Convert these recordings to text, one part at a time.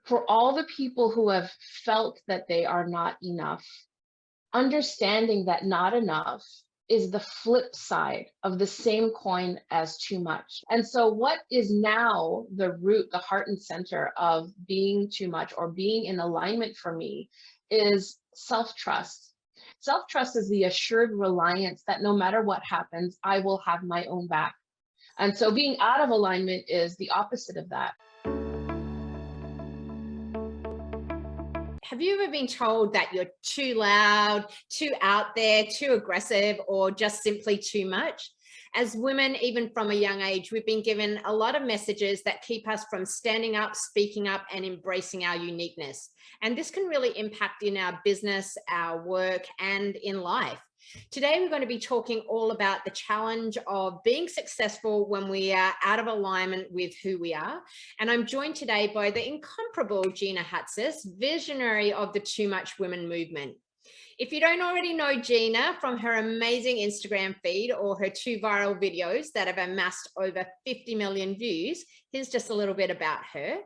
For all the people who have felt that they are not enough, understanding that not enough is the flip side of the same coin as too much. And so, what is now the root, the heart and center of being too much or being in alignment for me is self trust. Self trust is the assured reliance that no matter what happens, I will have my own back. And so, being out of alignment is the opposite of that. Have you ever been told that you're too loud, too out there, too aggressive, or just simply too much? As women, even from a young age, we've been given a lot of messages that keep us from standing up, speaking up, and embracing our uniqueness. And this can really impact in our business, our work, and in life. Today, we're going to be talking all about the challenge of being successful when we are out of alignment with who we are. And I'm joined today by the incomparable Gina Hatzis, visionary of the Too Much Women movement. If you don't already know Gina from her amazing Instagram feed or her 2 viral videos that have amassed over 50 million views, here's just a little bit about her.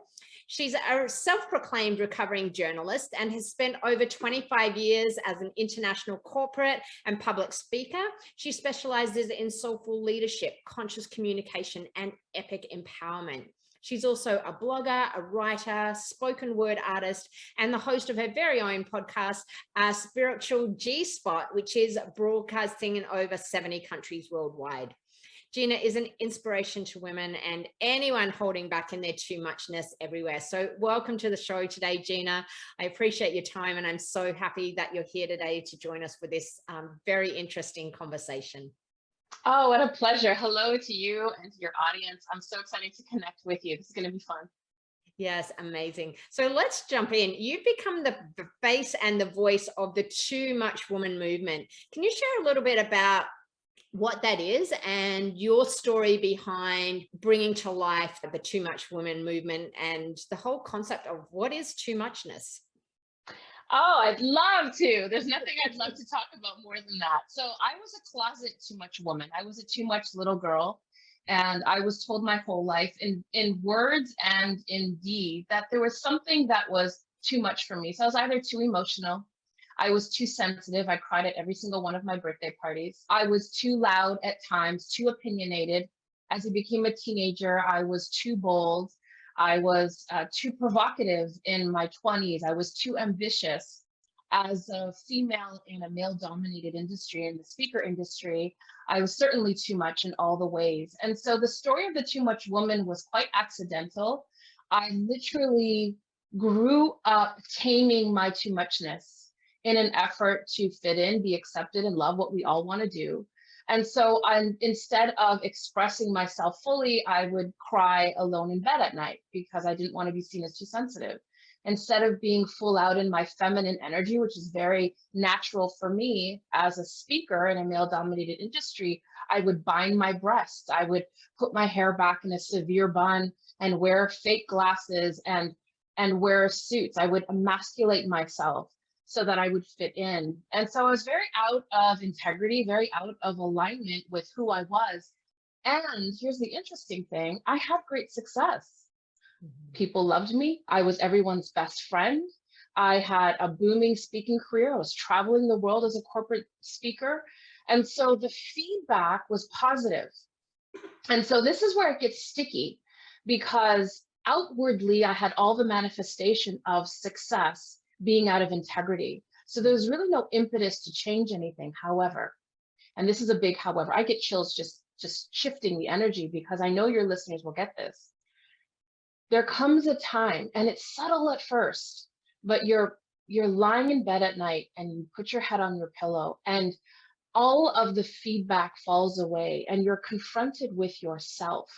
She's a self-proclaimed recovering journalist and has spent over 25 years as an international corporate and public speaker. She specializes in soulful leadership, conscious communication, and epic empowerment. She's also a blogger, a writer, spoken word artist, and the host of her very own podcast, Spiritual G-Spot, which is broadcasting in over 70 countries worldwide. Gina is an inspiration to women and anyone holding back in their too muchness everywhere. So welcome to the show today, Gina. I appreciate your time and I'm so happy that you're here today to join us for this very interesting conversation. Oh, what a pleasure. Hello to you and to your audience. I'm so excited to connect with you. This is going to be fun. Yes, amazing. So let's jump in. You've become the face and the voice of the Too Much Woman movement. Can you share a little bit about what that is and your story behind bringing to life the Too Much Women movement and the whole concept of what is too muchness? Oh, I'd love to. There's nothing I'd love to talk about more than that. So I was a closet too much woman. I was a too much little girl. And I was told my whole life in words and in deed that there was something that was too much for me. So I was either too emotional, I was too sensitive. I cried at every single one of my birthday parties. I was too loud at times, too opinionated. As I became a teenager, I was too bold. I was too provocative in my 20s. I was too ambitious. As a female in a male-dominated industry, in the speaker industry, I was certainly too much in all the ways. And so the story of the Too Much Woman was quite accidental. I literally grew up taming my too muchness in an effort to fit in, be accepted, and love what we all want to do. And so instead of expressing myself fully, I would cry alone in bed at night because I didn't want to be seen as too sensitive. Instead of being full out in my feminine energy, which is very natural for me as a speaker in a male-dominated industry, I would bind my breasts. I would put my hair back in a severe bun and wear fake glasses and wear suits. I would emasculate myself so that I would fit in. And so I was very out of integrity, very out of alignment with who I was. And here's the interesting thing, I had great success. People loved me. I was everyone's best friend. I had a booming speaking career. I was traveling the world as a corporate speaker. And so the feedback was positive. And so this is where it gets sticky because outwardly I had all the manifestation of success being out of integrity. So there's really no impetus to change anything. However, and this is a big however, I get chills just shifting the energy because I know your listeners will get this. There comes a time, and it's subtle at first, but you're lying in bed at night and you put your head on your pillow and all of the feedback falls away and you're confronted with yourself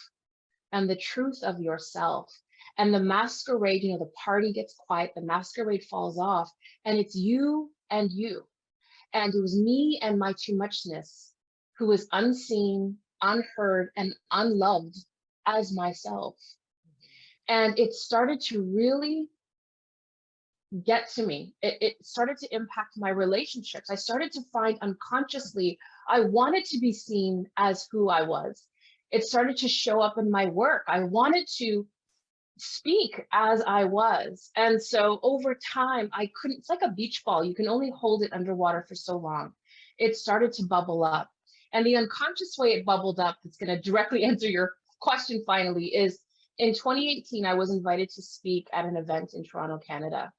and the truth of yourself. And the masquerade, the party gets quiet, the masquerade falls off, and it's you and you. And it was me and my too muchness who was unseen, unheard, and unloved as myself. And it started to really get to me. It started to impact my relationships. I started to find unconsciously, I wanted to be seen as who I was. It started to show up in my work. I wanted to speak as I was. And so over time, I couldn't, it's like a beach ball. You can only hold it underwater for so long. It started to bubble up. And the unconscious way it bubbled up, that's going to directly answer your question finally, is in 2018, I was invited to speak at an event in Toronto, Canada.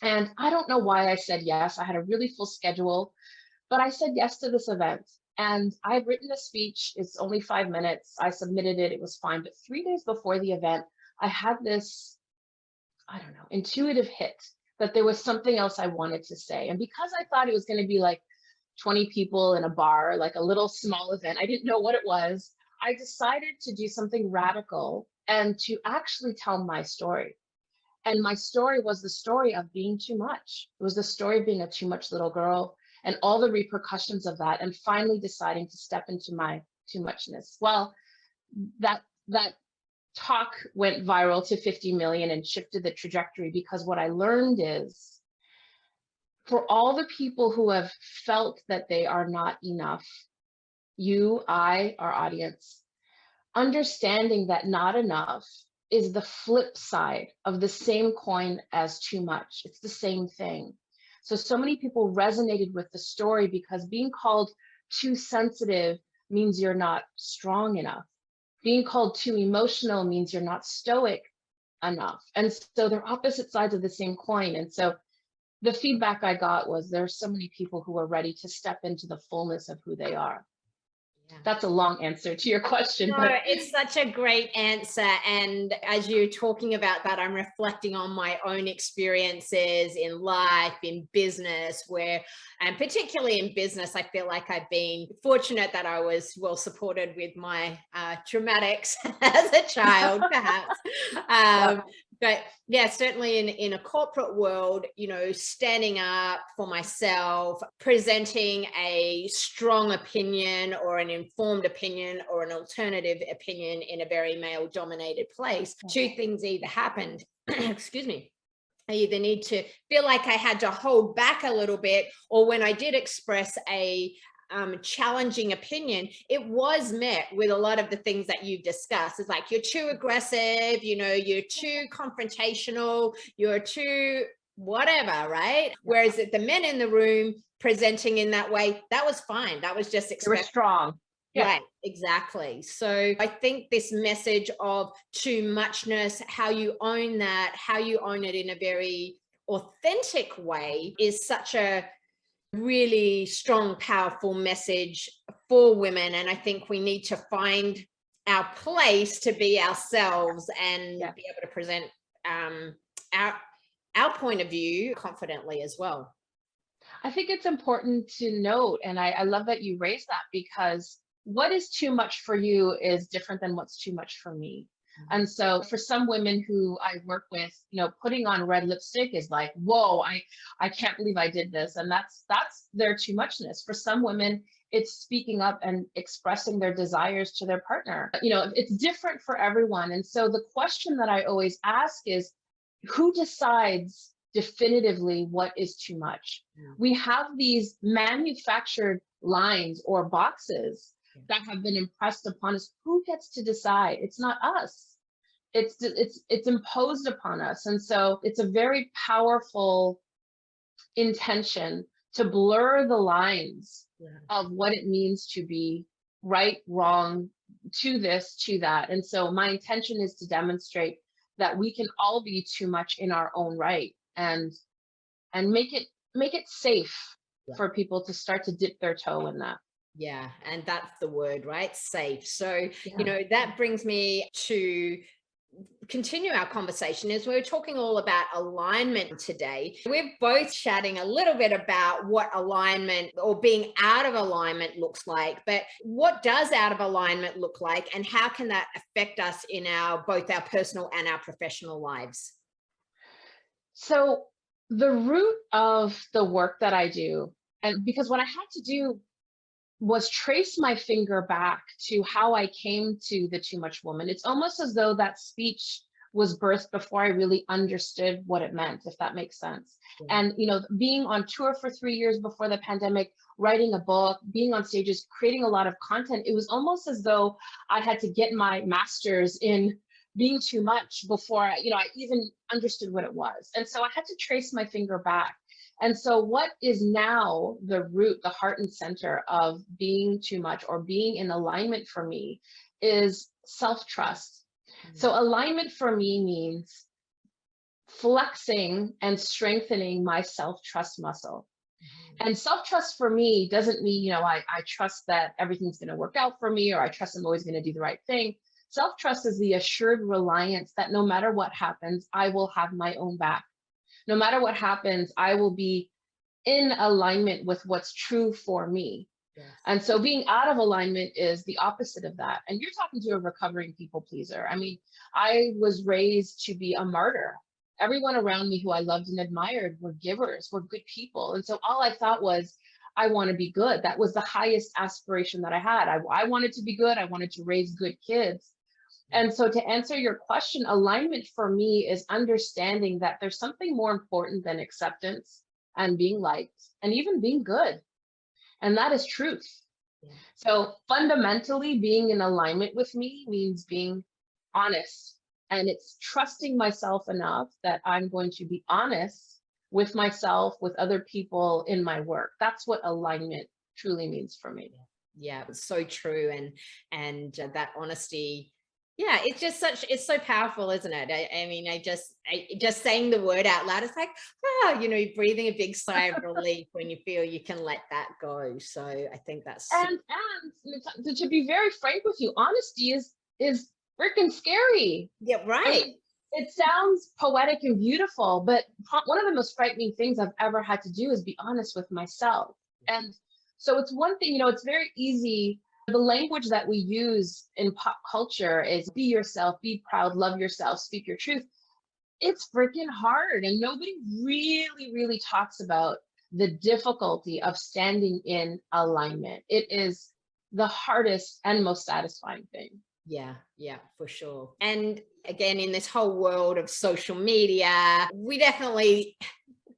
And I don't know why I said yes. I had a really full schedule, but I said yes to this event. And I had written a speech. It's only 5 minutes. I submitted it. It was fine. But 3 days before the event, I had this, I don't know, intuitive hit that there was something else I wanted to say. And because I thought it was going to be like 20 people in a bar, like a little small event, I didn't know what it was. I decided to do something radical and to actually tell my story. And my story was the story of being too much. It was the story of being a too much little girl and all the repercussions of that, and finally deciding to step into my too muchness. Well, that talk went viral to 50 million and shifted the trajectory, because what I learned is, for all the people who have felt that they are not enough, you, I, our audience, understanding that not enough is the flip side of the same coin as too much. It's the same thing. So many people resonated with the story because being called too sensitive means you're not strong enough. Being called too emotional means you're not stoic enough. And so they're opposite sides of the same coin. And so the feedback I got was there's so many people who are ready to step into the fullness of who they are. Yeah. That's a long answer to your question. No, but it's such a great answer. And as you're talking about that, I'm reflecting on my own experiences in life, in business, and particularly in business, I feel like I've been fortunate that I was well supported with my traumatics as a child, perhaps. But yeah, certainly in a corporate world, standing up for myself, presenting a strong opinion or an informed opinion or an alternative opinion in a very male dominated place, two things either happened, excuse me. I either need to feel like I had to hold back a little bit, or when I did express a challenging opinion, it was met with a lot of the things that you've discussed. It's like, you're too aggressive, you're too confrontational, you're too whatever, right? Whereas the men in the room presenting in that way, that was fine. That was just expected. They were strong. Yeah. Right, exactly. So I think this message of too muchness, how you own that, how you own it in a very authentic way, is such a really strong, powerful message for women. And I think we need to find our place to be ourselves and be able to present our point of view confidently as well. I think it's important to note, and I love that you raised that, because what is too much for you is different than what's too much for me. And so for some women who I work with, putting on red lipstick is like, whoa, I can't believe I did this. And that's their too muchness. For some women, it's speaking up and expressing their desires to their partner. It's different for everyone. And so the question that I always ask is, who decides definitively what is too much? We have these manufactured lines or boxes that have been impressed upon us. Who gets to decide? It's not us. It's imposed upon us. And so it's a very powerful intention to blur the lines of what it means to be right, wrong, to this, to that. And so my intention is to demonstrate that we can all be too much in our own right, and make it safe for people to start to dip their toe in that. Yeah, and that's the word, right? Safe. So, that brings me to continue our conversation. As we're talking all about alignment today, we're both chatting a little bit about what alignment or being out of alignment looks like. But what does out of alignment look like, and how can that affect us in both our personal and our professional lives? So the root of the work that I do, and because what I had to do was trace my finger back to how I came to the Too Much Woman. It's almost as though that speech was birthed before I really understood what it meant, if that makes sense. And, being on tour for 3 years before the pandemic, writing a book, being on stages, creating a lot of content, it was almost as though I had to get my master's in being too much before I even understood what it was. And so I had to trace my finger back. And so what is now the root, the heart and center of being too much or being in alignment for me is self-trust. So alignment for me means flexing and strengthening my self-trust muscle. And self-trust for me doesn't mean, I trust that everything's going to work out for me, or I trust I'm always going to do the right thing. Self-trust is the assured reliance that no matter what happens, I will have my own back. No matter what happens, I will be in alignment with what's true for me. Yes. And so being out of alignment is the opposite of that. And you're talking to a recovering people pleaser. I mean, I was raised to be a martyr. Everyone around me who I loved and admired were givers, were good people. And so all I thought was, I want to be good. That was the highest aspiration that I had. I wanted to be good. I wanted to raise good kids. And so to answer your question, alignment for me is understanding that there's something more important than acceptance and being liked and even being good. And that is truth. Yeah. So fundamentally, being in alignment with me means being honest. And it's trusting myself enough that I'm going to be honest with myself, with other people in my work. That's what alignment truly means for me. Yeah, it's so true. And that honesty, yeah, it's so powerful, isn't it? I mean, just saying the word out loud, it's like, breathing a big sigh of relief when you feel you can let that go. So I think that's and to be very frank with you, honesty is freaking scary. yeah, right. I mean, it sounds poetic and beautiful, but one of the most frightening things I've ever had to do is be honest with myself. And so it's one thing, it's very easy. The language that we use in pop culture is be yourself, be proud, love yourself, speak your truth. It's freaking hard. And nobody really, really talks about the difficulty of standing in alignment. It is the hardest and most satisfying thing. Yeah, for sure. And again, in this whole world of social media, we definitely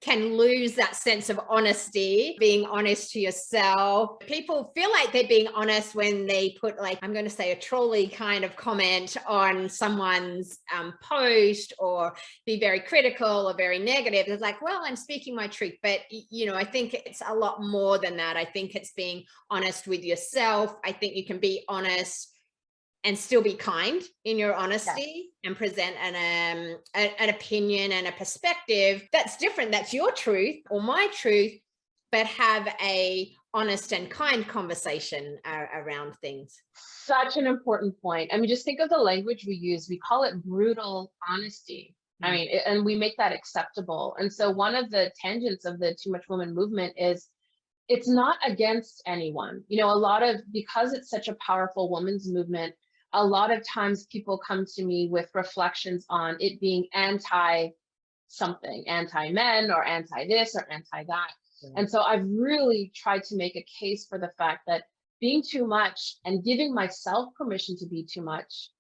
can lose that sense of honesty, being honest to yourself. People feel like they're being honest when they put, like, I'm going to say, a trolley kind of comment on someone's post, or be very critical or very negative. It's like, well, I'm speaking my truth. But, I think it's a lot more than that. I think it's being honest with yourself. I think you can be honest and still be kind in your honesty. Yes. And present an opinion and a perspective that's different. That's your truth or my truth, but have a honest and kind conversation around things. Such an important point. I mean, just think of the language we use. We call it brutal honesty. I mean, and we make that acceptable. And so one of the tangents of the Too Much Woman movement is it's not against anyone. Because it's such a powerful women's movement, a lot of times people come to me with reflections on it being anti something, anti men or anti this or anti that. Yeah. And so I've really tried to make a case for the fact that being too much and giving myself permission to be too much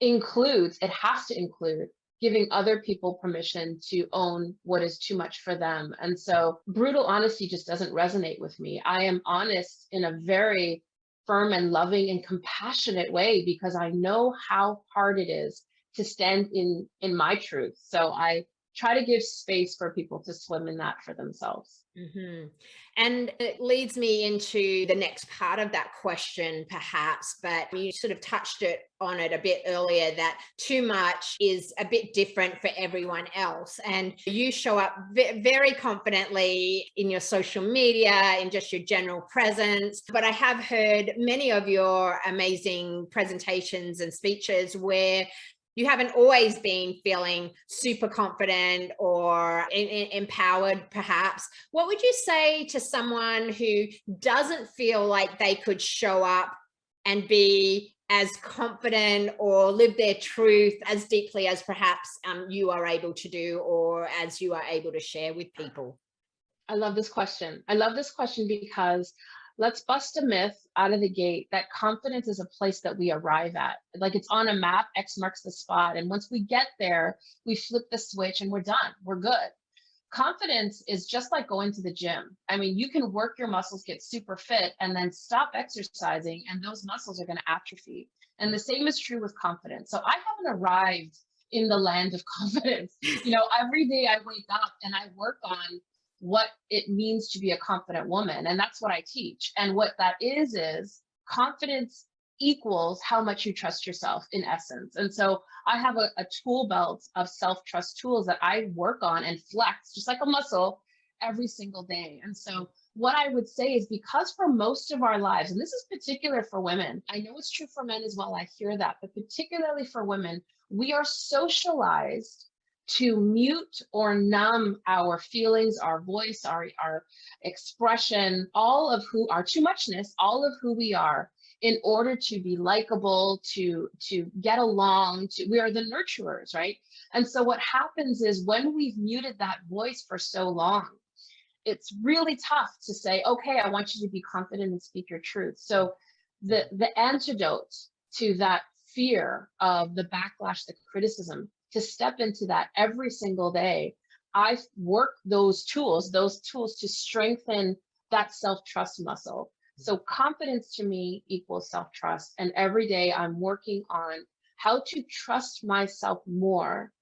has to include giving other people permission to own what is too much for them. And so brutal honesty just doesn't resonate with me. I am honest in a very firm and loving and compassionate way because I know how hard it is to stand in my truth. So I try to give space for people to swim in that for themselves. Mm-hmm. And it leads me into the next part of that question, perhaps, but you sort of touched on it a bit earlier, that too much is a bit different for everyone else. And you show up very confidently in your social media, in just your general presence. But I have heard many of your amazing presentations and speeches where you haven't always been feeling super confident or empowered, perhaps. What would you say to someone who doesn't feel like they could show up and be as confident or live their truth as deeply as perhaps you are able to do, or as you are able to share with people? I love this question. Because let's bust a myth out of the gate that confidence is a place that we arrive at. Like it's on a map, X marks the spot. And once we get there, we flip the switch and we're done. We're good. Confidence is just like going to the gym. I mean, you can work your muscles, get super fit, and then stop exercising, and those muscles are going to atrophy. And the same is true with confidence. So I haven't arrived in the land of confidence. Every day I wake up and I work on what it means to be a confident woman. And that's what I teach. And what that is confidence equals how much you trust yourself in essence. And so I have a tool belt of self-trust tools that I work on and flex just like a muscle every single day. And so what I would say is, because for most of our lives, and this is particular for women, I know it's true for men as well, I hear that, but particularly for women, we are socialized to mute or numb our feelings, our voice, our expression, all of who our too muchness, all of who we are, in order to be likable, to get along, we are the nurturers, right? And so what happens is, when we've muted that voice for so long, it's really tough to say, okay, I want you to be confident and speak your truth. So the antidote to that fear of the backlash, the criticism, to step into that every single day, I work those tools to strengthen that self-trust muscle. So confidence to me equals self-trust. And every day I'm working on how to trust myself more.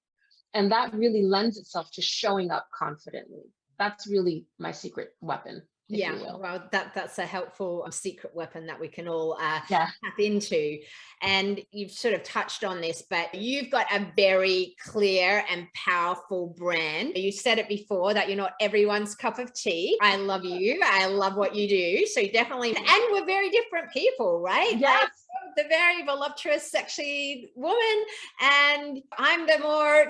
And that really lends itself to showing up confidently. That's really my secret weapon. Yeah, well, that's a helpful secret weapon that we can all tap into. And you've sort of touched on this, but you've got a very clear and powerful brand. You said it before that you're not everyone's cup of tea. I love you. I love what you do. So definitely, and we're very different people, right? Yes. The very voluptuous, sexy woman, and I'm the more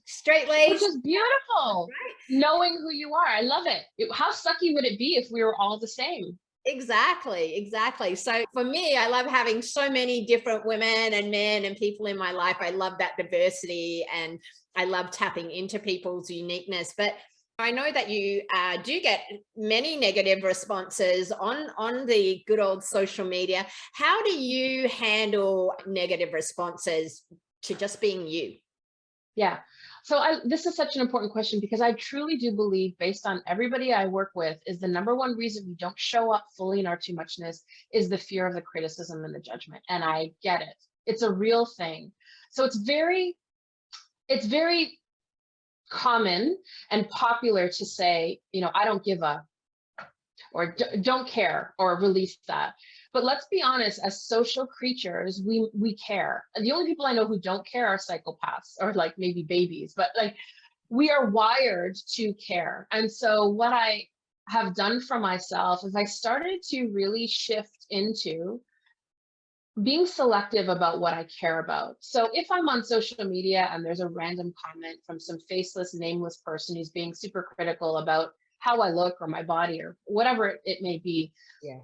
straight-laced. Which is beautiful. Right? Knowing who you are. I love it. How sucky would it be if we were all the same? Exactly. So for me, I love having so many different women and men and people in my life. I love that diversity, and I love tapping into people's uniqueness. But I know that you do get many negative responses on the good old social media. How do you handle negative responses to just being you? Yeah. So this is such an important question, because I truly do believe, based on everybody I work with, is the number one reason we don't show up fully in our too muchness is the fear of the criticism and the judgment. And I get it. It's a real thing. So it's very common and popular to say, I don't give a, or don't care, or release that. But let's be honest, as social creatures, we care. And the only people I know who don't care are psychopaths, or like maybe babies, but like, we are wired to care. And so what I have done for myself is I started to really shift into being selective about what I care about. So if I'm on social media and there's a random comment from some faceless, nameless person who's being super critical about how I look or my body or whatever it may be,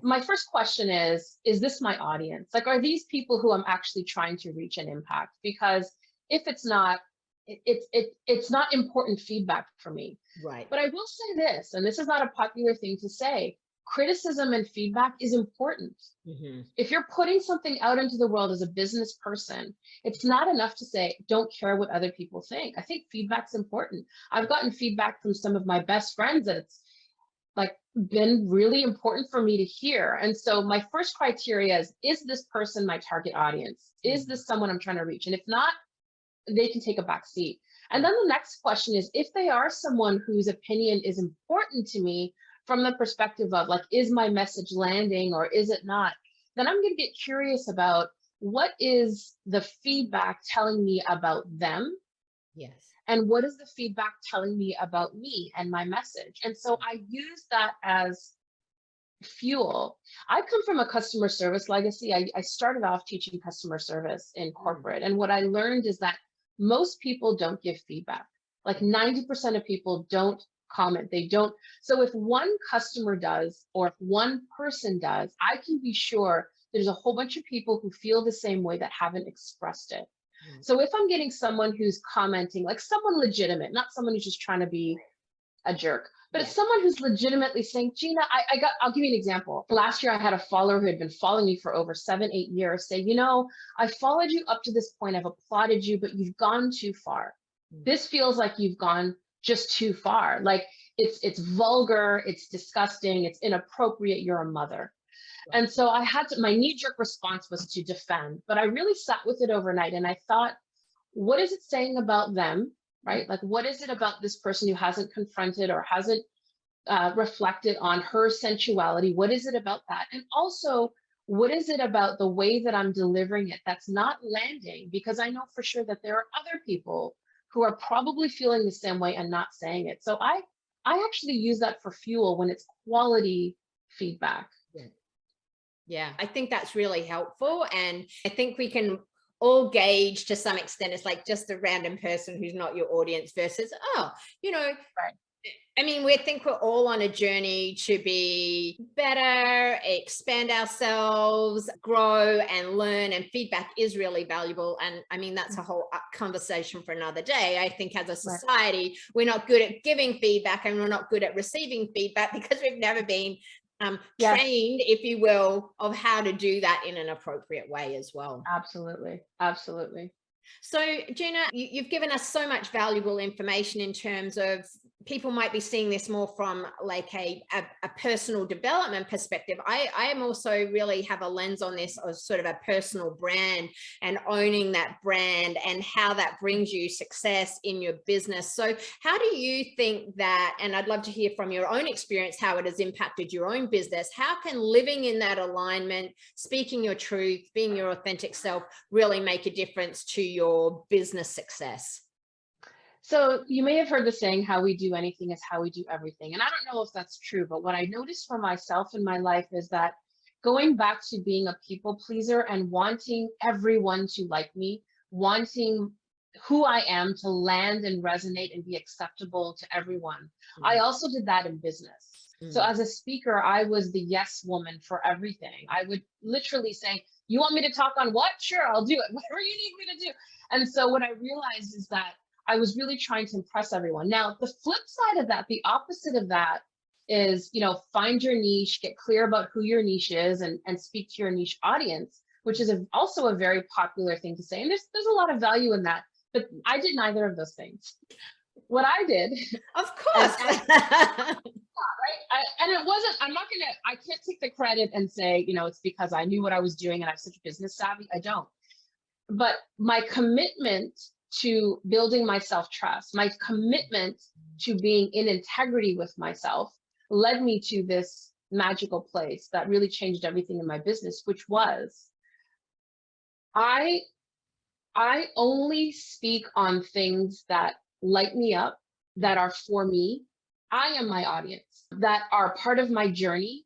my first question is this my audience? Like, are these people who I'm actually trying to reach and impact? Because if it's not, it's not important feedback for me. Right. But I will say this, and this is not a popular thing to say, criticism and feedback is important. Mm-hmm. If you're putting something out into the world as a business person, it's not enough to say, don't care what other people think. I think feedback's important. I've gotten feedback from some of my best friends that it's like been really important for me to hear. And so my first criteria is this person my target audience? Is this someone I'm trying to reach? And if not, they can take a back seat. And then the next question is, if they are someone whose opinion is important to me, from the perspective of like, is my message landing or is it not? Then I'm going to get curious about what is the feedback telling me about them? Yes. And what is the feedback telling me about me and my message? And so I use that as fuel. I come from a customer service legacy. I started off teaching customer service in corporate. And what I learned is that most people don't give feedback. Like 90% of people don't comment. They don't. So if one customer does, or if one person does, I can be sure there's a whole bunch of people who feel the same way that haven't expressed it. So if I'm getting someone who's commenting, like someone legitimate, not someone who's just trying to be a jerk, but it's someone who's legitimately saying, Gina, I'll give you an example. Last year, I had a follower who had been following me for over 7-8 years say, I followed you up to this point. I've applauded you, but you've gone too far. This feels like you've gone just too far. Like it's vulgar, it's disgusting, it's inappropriate. You're a mother. And so my knee-jerk response was to defend, but I really sat with it overnight and I thought, what is it saying about them, right? Like, what is it about this person who hasn't confronted or hasn't reflected on her sensuality? What is it about that? And also, what is it about the way that I'm delivering it that's not landing? Because I know for sure that there are other people who are probably feeling the same way and not saying it. So I actually use that for fuel when it's quality feedback. Yeah, I think that's really helpful. And I think we can all gauge to some extent. It's like just a random person who's not your audience versus, oh, Right. I mean, we think we're all on a journey to be better, expand ourselves, grow and learn, and feedback is really valuable. And I mean, that's a whole conversation for another day. I think as a society, we're not good at giving feedback and we're not good at receiving feedback because we've never been trained, if you will, of how to do that in an appropriate way as well. Absolutely. Absolutely. So Gina, you've given us so much valuable information in terms of people might be seeing this more from like a personal development perspective. I am also really have a lens on this as sort of a personal brand and owning that brand and how that brings you success in your business. So how do you think that, and I'd love to hear from your own experience, how it has impacted your own business, how can living in that alignment, speaking your truth, being your authentic self really make a difference to your business success? So you may have heard the saying, how we do anything is how we do everything. And I don't know if that's true, but what I noticed for myself in my life is that going back to being a people pleaser and wanting everyone to like me, wanting who I am to land and resonate and be acceptable to everyone. I also did that in business. So as a speaker, I was the yes woman for everything. I would literally say, you want me to talk on what? Sure, I'll do it. Whatever you need me to do. And so what I realized is that I was really trying to impress everyone. Now, the flip side of that, the opposite of that is, find your niche, get clear about who your niche is and speak to your niche audience, which is also a very popular thing to say. And there's a lot of value in that, but I did neither of those things. What I did. Of course. Right. And it wasn't, I can't take the credit and say, it's because I knew what I was doing and I have such business savvy. I don't. But my commitment to building my self-trust, my commitment to being in integrity with myself led me to this magical place that really changed everything in my business, which was I only speak on things that light me up, that are for me. I am my audience, that are part of my journey,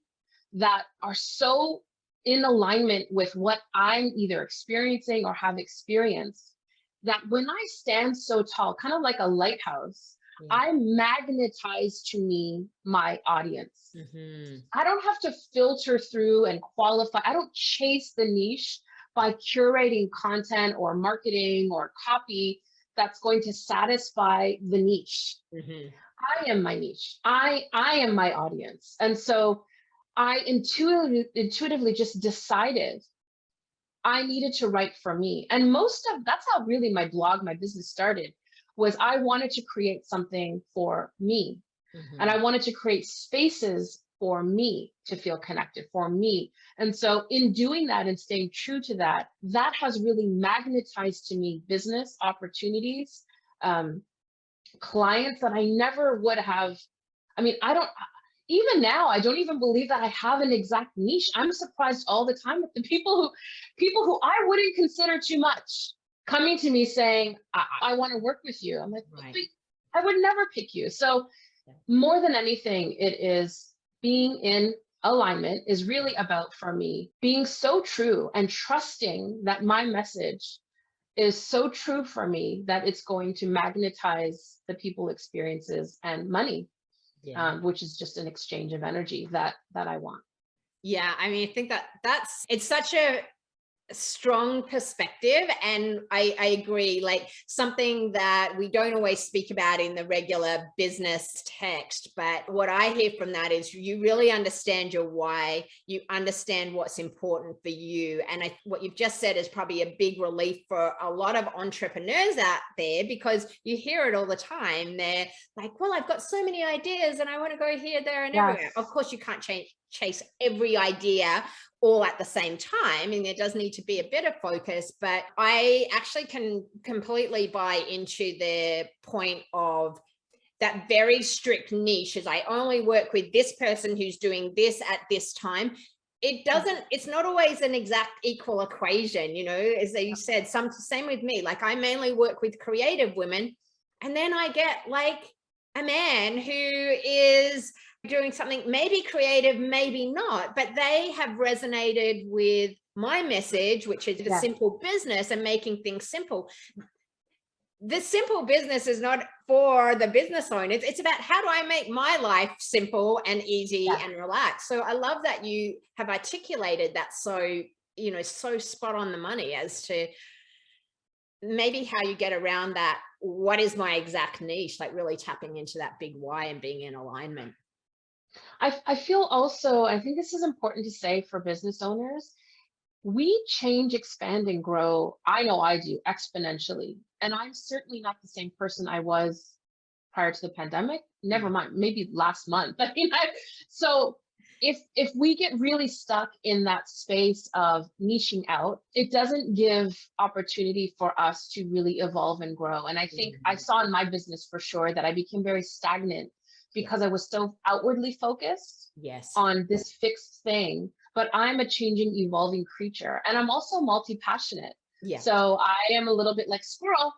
that are so in alignment with what I'm either experiencing or have experienced, that when I stand so tall, kind of like a lighthouse, I magnetize to me my audience. I don't have to filter through and qualify. I don't chase the niche by curating content or marketing or copy that's going to satisfy the niche. I am my niche. I am my audience. And so I intuitively just decided I needed to write for me. And that's how really my blog, my business started, was I wanted to create something for me. And I wanted to create spaces for me to feel connected, for me. And so in doing that and staying true to that, that has really magnetized to me business opportunities, clients that I never would have. I mean, even now, I don't even believe that I have an exact niche. I'm surprised all the time with the people who I wouldn't consider too much coming to me saying, I want to work with you. I'm like, I would never pick you. So more than anything, it is being in alignment is really about, for me, being so true and trusting that my message is so true for me that it's going to magnetize the people, experiences, and money. Which is just an exchange of energy that I want. Yeah, I mean, I think it's such a strong perspective, and I agree, like something that we don't always speak about in the regular business text, but what I hear from that is you really understand your why, you understand what's important for you. And what you've just said is probably a big relief for a lot of entrepreneurs out there, because you hear it all the time. They're like, well, I've got so many ideas and I want to go here, there, and everywhere. Of course, you can't change chase every idea all at the same time, and there does need to be a bit of focus. But I actually can completely buy into the point of that very strict niche, is I only work with this person who's doing this at this time. It's not always an exact equal equation, you know, as you said, same with me. Like, I mainly work with creative women, and then I get like a man who is doing something maybe creative, maybe not, but they have resonated with my message, which is a simple business and making things simple. The simple business is not for the business owners. It's about, how do I make my life simple and easy and relaxed? So I love that you have articulated that so, you know, so spot on the money as to maybe how you get around that. What is my exact niche? Like, really tapping into that big why and being in alignment. I feel also, I think this is important to say for business owners, we change, expand, and grow. I know I do, exponentially. And I'm certainly not the same person I was prior to the pandemic. Never mind, maybe last month. I mean, so if we get really stuck in that space of niching out, it doesn't give opportunity for us to really evolve and grow. And I think I saw in my business for sure that I became very stagnant because I was so outwardly focused on this fixed thing. But I'm a changing, evolving creature, and I'm also multi-passionate. So I am a little bit like squirrel.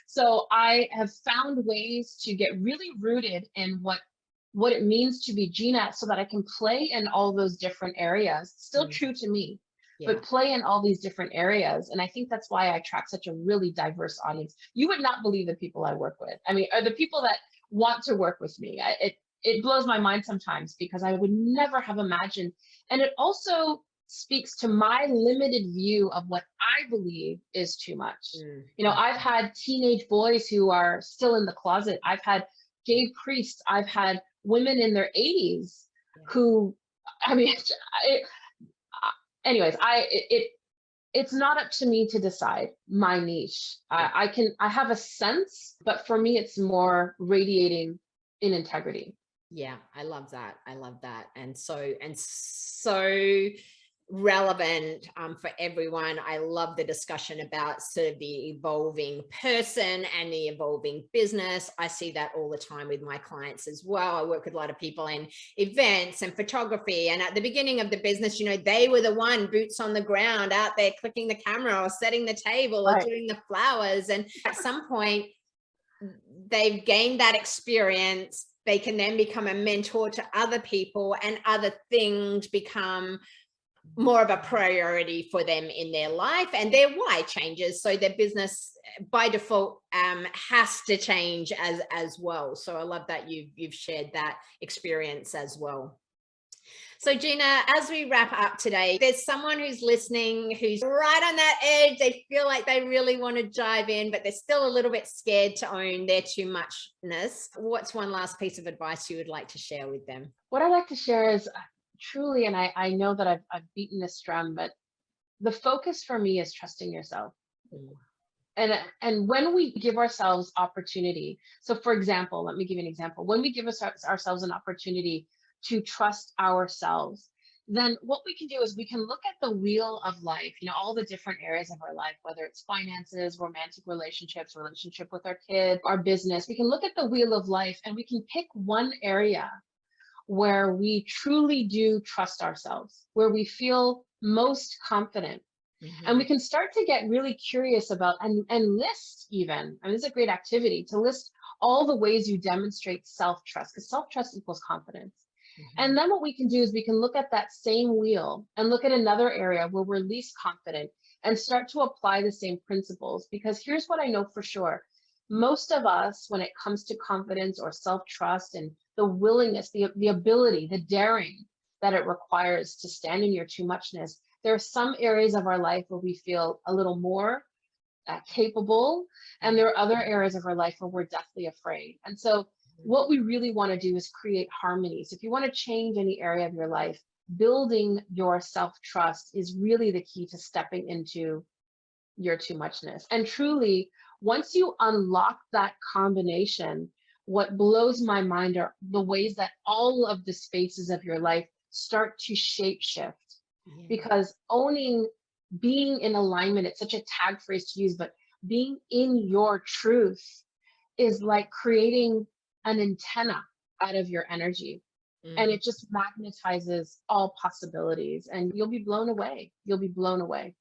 So I have found ways to get really rooted in what it means to be Gina, so that I can play in all those different areas, still true to me, but play in all these different areas. And I think that's why I attract such a really diverse audience. You would not believe the people I work with. I mean, are the people that want to work with me. It blows my mind sometimes, because I would never have imagined. And it also speaks to my limited view of what I believe is too much. You know, I've had teenage boys who are still in the closet. I've had gay priests. I've had women in their 80s who, I mean, anyways, it's not up to me to decide my niche. I have a sense, but for me, it's more radiating in integrity. Yeah, I love that. I love that. And so relevant for everyone. I love the discussion about sort of the evolving person and the evolving business. I see that all the time with my clients as well. I work with a lot of people in events and photography, and at the beginning of the business, you know, they were the one boots on the ground out there clicking the camera or setting the table or doing the flowers, and at some point they've gained that experience. They can then become a mentor to other people, and other things become more of a priority for them in their life, and their why changes. So their business by default has to change as well. So I love that you've shared that experience as well. So Gina, as we wrap up today, there's someone who's listening who's right on that edge. They feel like they really want to dive in, but they're still a little bit scared to own their too muchness. What's one last piece of advice you would like to share with them? What I'd like to share is truly, and I know that I've beaten this drum, but the focus for me is trusting yourself. And when we give ourselves opportunity, so for example, let me give you an example. When we give ourselves an opportunity to trust ourselves, then what we can do is we can look at the wheel of life, you know, all the different areas of our life, whether it's finances, romantic relationships, relationship with our kids, our business. We can look at the wheel of life, and we can pick one area where we truly do trust ourselves, where we feel most confident. And we can start to get really curious about and list even, and this is a great activity, to list all the ways you demonstrate self-trust, because self-trust equals confidence. And then what we can do is we can look at that same wheel and look at another area where we're least confident and start to apply the same principles. Because here's what I know for sure. Most of us, when it comes to confidence or self-trust and the willingness, the ability, the daring that it requires to stand in your too muchness, there are some areas of our life where we feel a little more capable, and there are other areas of our life where we're deathly afraid. And so what we really want to do is create harmony. So if you want to change any area of your life, building your self-trust is really the key to stepping into your too muchness. And truly, once you unlock that combination, what blows my mind are the ways that all of the spaces of your life start to shape shift. Yeah. Because being in alignment, it's such a tag phrase to use, but being in your truth is like creating an antenna out of your energy. And it just magnetizes all possibilities, and you'll be blown away. You'll be blown away.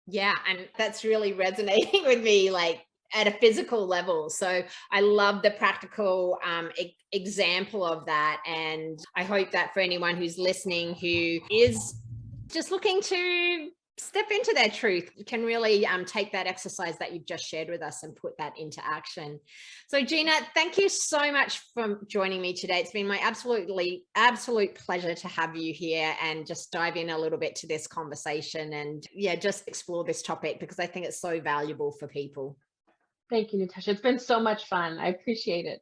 Yeah, and that's really resonating with me, like at a physical level. So I love the practical example of that. And I hope that for anyone who's listening who is just looking to step into their truth, can really take that exercise that you've just shared with us and put that into action. So Gina, thank you so much for joining me today. It's been my absolute pleasure to have you here and just dive in a little bit to this conversation and just explore this topic, because I think it's so valuable for people. Thank you, Natasha. It's been so much fun. I appreciate it.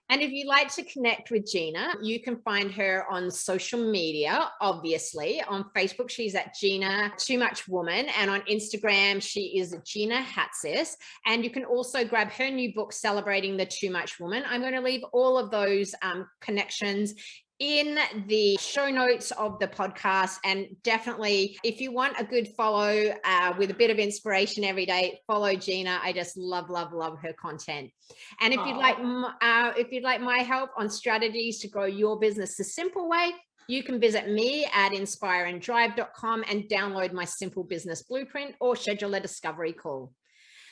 And if you'd like to connect with Gina, you can find her on social media, obviously. On Facebook, she's at Gina Too Much Woman. And on Instagram, she is Gina Hatzis. And you can also grab her new book, Celebrating the Too Much Woman. I'm going to leave all of those connections in the show notes of the podcast. And definitely, if you want a good follow with a bit of inspiration every day, follow Gina. I just love her content. And if you'd like my help on strategies to grow your business the simple way, you can visit me at inspireanddrive.com and download my simple business blueprint or schedule a discovery call.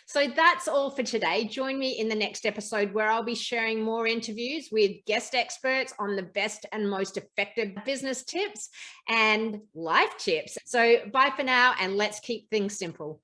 So that's all for today. Join me in the next episode where I'll be sharing more interviews with guest experts on the best and most effective business tips and life tips. So bye for now, and let's keep things simple.